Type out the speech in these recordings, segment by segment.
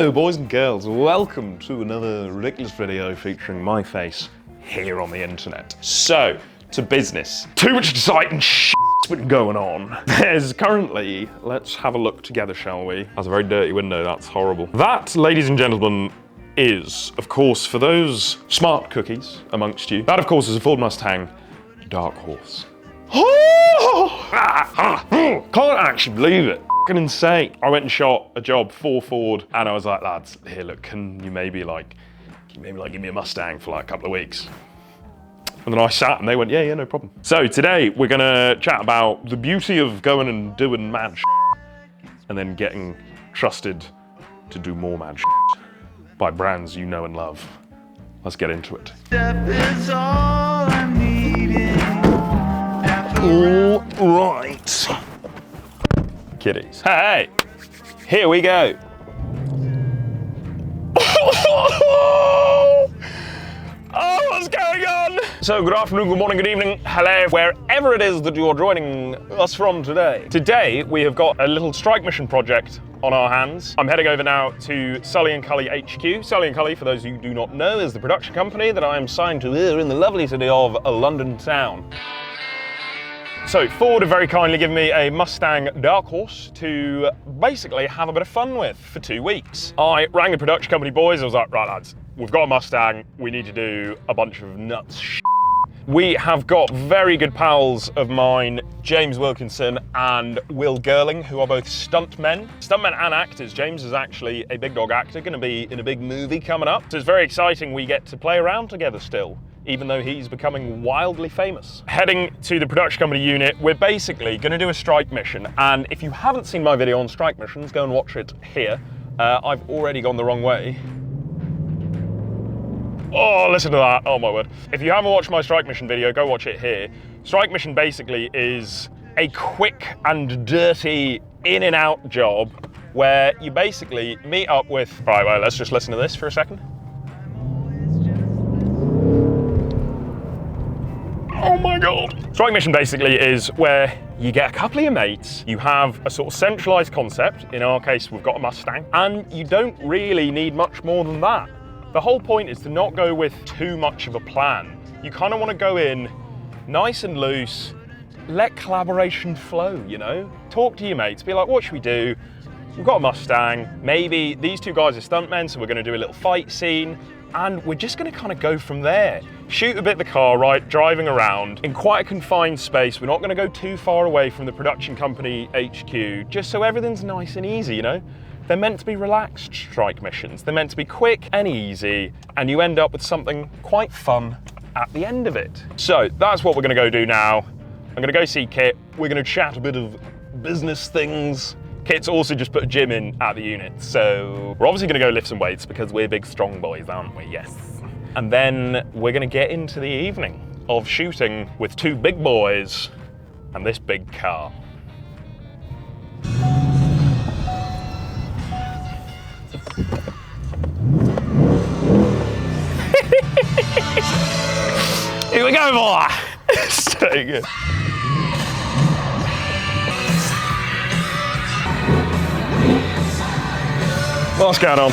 Hello boys and girls, welcome to another ridiculous video featuring my face here on the internet. So, to business. Too much exciting shit's been going on. There's currently, let's have a look together, shall we? That's a very dirty window, that's horrible. That, ladies and gentlemen, is, of course, for those smart cookies amongst you, that of course is a Ford Mustang Darkhorse. Can't actually believe it. Fucking insane. I went and shot a job for Ford and I was like, lads, here look, can you maybe give me a Mustang for like a couple of weeks? And then I sat and they went, yeah, no problem. So today we're gonna chat about the beauty of going and doing mad shit and then getting trusted to do more mad shit by brands you know and love. Let's get into it. All right. Kitties. Hey, here we go. Oh, what's going on? So good afternoon, good morning, good evening, hello, wherever it is that you are joining us from today. Today, we have got a little strike mission project on our hands. I'm heading over now to Sully & Cully HQ. Sully & Cully, for those of you who do not know, is the production company that I am signed to here in the lovely city of London town. So Ford have very kindly given me a Mustang Darkhorse to basically have a bit of fun with for 2 weeks. I rang the production company boys, I was like, right lads, we've got a Mustang, we need to do a bunch of nuts shit. We have got very good pals of mine, James Wilkinson and Will Girling, who are both stuntmen and actors. James is actually a big dog actor, gonna be in a big movie coming up. So it's very exciting we get to play around together still, even though he's becoming wildly famous. Heading to the production company unit, we're basically gonna do a strike mission. And if you haven't seen my video on strike missions, go and watch it here. I've already gone the wrong way. Oh, listen to that, oh my word. If you haven't watched my strike mission video, go watch it here. Strike mission basically is a quick and dirty in and out job where you basically meet up with, right, well, let's just listen to this for a second. Oh my God. Strike mission basically is where you get a couple of your mates, you have a sort of centralized concept, in our case we've got a Mustang, and you don't really need much more than that. The whole point is to not go with too much of a plan. You kind of want to go in nice and loose, let collaboration flow, you know? Talk to your mates, be like, what should we do? We've got a Mustang, maybe these two guys are stuntmen, so we're going to do a little fight scene, and we're just going to kind of go from there. Shoot a bit of the car, right, driving around in quite a confined space. We're not going to go too far away from the production company HQ, just so everything's nice and easy, you know? They're meant to be relaxed strike missions. They're meant to be quick and easy, and you end up with something quite fun at the end of it. So that's what we're gonna go do now. I'm gonna go see Kit. We're gonna chat a bit of business things. Kit's also just put a gym in at the unit, so we're obviously gonna go lift some weights because we're big strong boys, aren't we? Yes. And then we're gonna get into the evening of shooting with two big boys and this big car. Here we go, boy! So good. What's going on?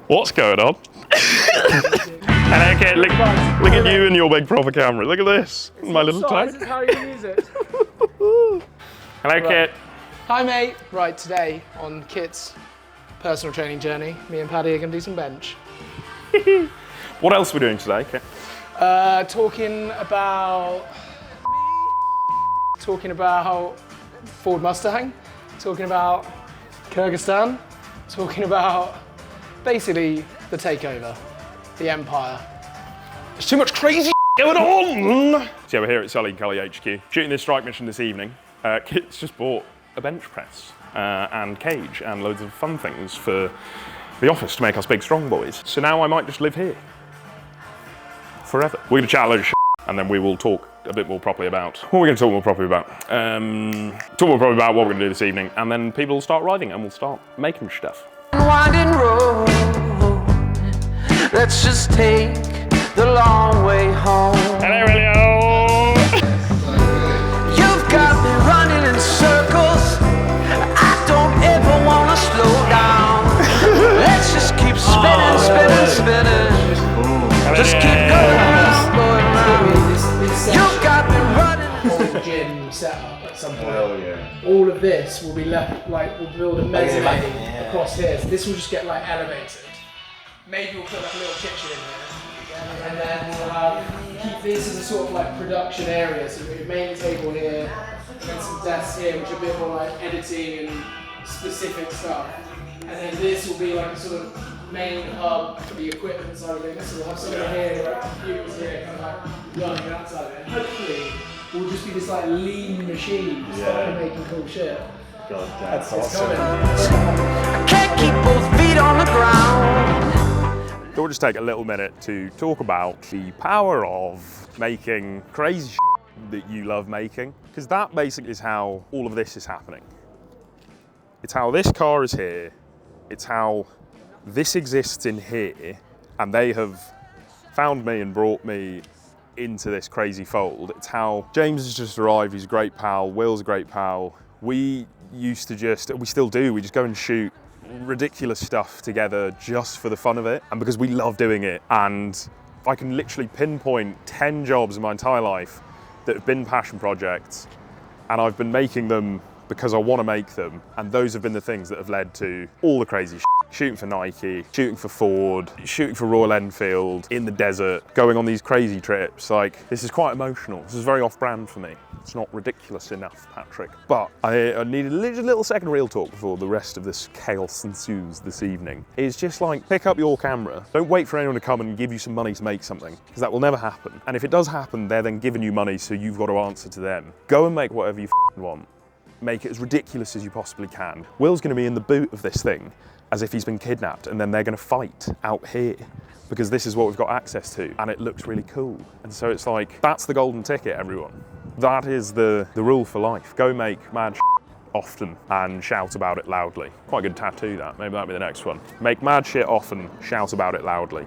What's going on? And okay, look at you and your big proper camera. Look at this, it's my little tank. This is how you use it. Hello, right. Kit. Hi, mate. Right, today on Kit's personal training journey, me and Paddy are going to do some bench. What else are we doing today, Kit? Talking about Ford Mustang, talking about Kyrgyzstan, talking about basically the takeover, the empire. There's too much crazy going on! So yeah, we're here at Sully & Cully HQ, shooting this strike mission this evening. Kit's just bought a bench press and cage and loads of fun things for the office to make us big strong boys. So now I might just live here forever. We're gonna chat a load of shit and then we will talk a bit more properly about what we're gonna talk more properly about. Talk more properly about what we're gonna do this evening, and then people will start riding and we'll start making stuff. Winding road, let's just take the long way home. Hello, Elio! You've got me running in circles. I don't ever wanna slow down. setup at some point. Oh yeah. All of this will be left, like, we'll build a mezzanine across here. So this will just get like elevated. Maybe we'll put like a little kitchen in here. And then we'll keep this as a sort of like production area. So we've got a main table here, and then some desks here, which are a bit more like editing and specific stuff. And then this will be like a sort of main hub for the equipment side of things. So we'll have something here, like computers here, kind of like running that side of it. And hopefully, we'll just be this like lean machine, starting making cool shit. God, that's It's awesome. I can't keep both feet on the ground. So we'll just take a little minute to talk about the power of making crazy shit that you love making, because that basically is how all of this is happening. It's how this car is here, it's how this exists in here, and they have found me and brought me into this crazy fold. It's how James has just arrived, he's a great pal, Will's a great pal. We used to we still do, we just go and shoot ridiculous stuff together just for the fun of it, and because we love doing it. And I can literally pinpoint 10 jobs in my entire life that have been passion projects, and I've been making them because I want to make them, and those have been the things that have led to all the crazy shit. Shooting for Nike, shooting for Ford, shooting for Royal Enfield, in the desert, going on these crazy trips. Like, this is quite emotional. This is very off-brand for me. It's not ridiculous enough, Patrick. But I need a little second real talk before the rest of this chaos ensues this evening. It's just like, pick up your camera. Don't wait for anyone to come and give you some money to make something, because that will never happen. And if it does happen, they're then giving you money, so you've got to answer to them. Go and make whatever you want. Make it as ridiculous as you possibly can. Will's gonna be in the boot of this thing as if he's been kidnapped, and then they're gonna fight out here because this is what we've got access to, and it looks really cool. And so it's like, that's the golden ticket, everyone. That is the rule for life. Go make mad often and shout about it loudly. Quite a good tattoo, that. Maybe that'll be the next one. Make mad shit often, shout about it loudly.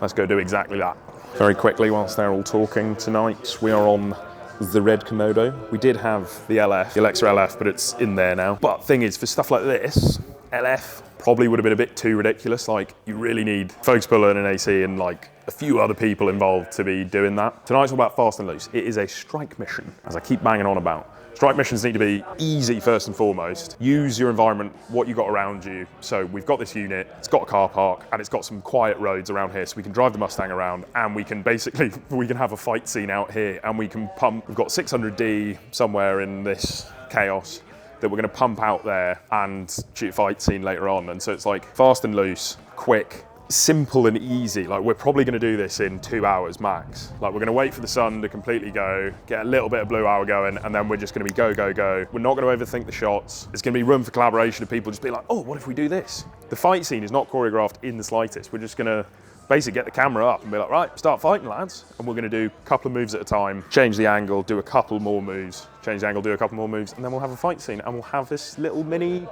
Let's go do exactly that. Very quickly, whilst they're all talking tonight, we are on the red Komodo. We did have the LF, the Alexa LF, but it's in there now. But thing is, for stuff like this, LF probably would have been a bit too ridiculous. Like, you really need focus puller and an AC and like a few other people involved to be doing that. Tonight's all about fast and loose. It is a strike mission, as I keep banging on about. Strike missions need to be easy first and foremost. Use your environment, what you got around you. So we've got this unit, it's got a car park, and it's got some quiet roads around here, so we can drive the Mustang around, and we can basically, we can have a fight scene out here, and we can pump, we've got 600D somewhere in this chaos that we're gonna pump out there and shoot a fight scene later on. And so it's like fast and loose, quick, simple and easy. Like, we're probably gonna do this in 2 hours max. Like, we're gonna wait for the sun to completely go, get a little bit of blue hour going, and then we're just gonna be go, go, go. We're not gonna overthink the shots. There's gonna be room for collaboration of people just be like, oh, what if we do this? The fight scene is not choreographed in the slightest. We're just gonna basically get the camera up and be like, right, start fighting, lads. And we're gonna do a couple of moves at a time, change the angle, do a couple more moves, change the angle, do a couple more moves, and then we'll have a fight scene, and we'll have this little mini,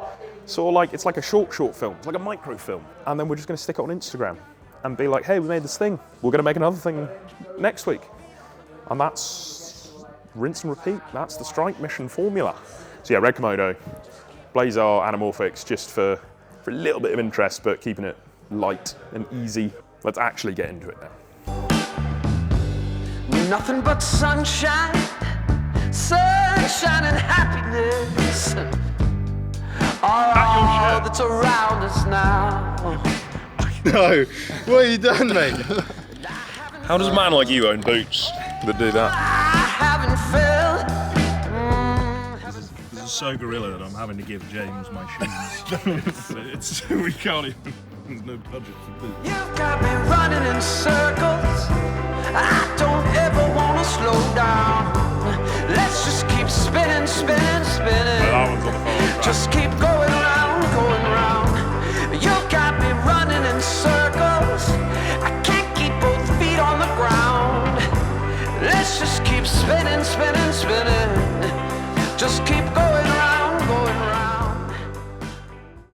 sort of like, it's like a short film, it's like a micro film. And then we're just gonna stick it on Instagram and be like, hey, we made this thing. We're gonna make another thing next week. And that's rinse and repeat. That's the strike mission formula. So yeah, red Komodo, Blazar, anamorphics, just for a little bit of interest, but keeping it light and easy. Let's actually get into it now. Nothing but sunshine, sunshine and happiness. All that's around us now. No, what have you done, mate? How does a man like you own boots that do that? I haven't felt. This is so gorilla that I'm having to give James my shoes. We can't even, there's no budget for boots. You've got me running in circles. I don't ever want to slow down. Let's just keep spinning, spinning, spinning. That one's on the phone. Just keep going round, going round. You've got me running in circles. I can't keep both feet on the ground. Let's just keep spinning, spinning.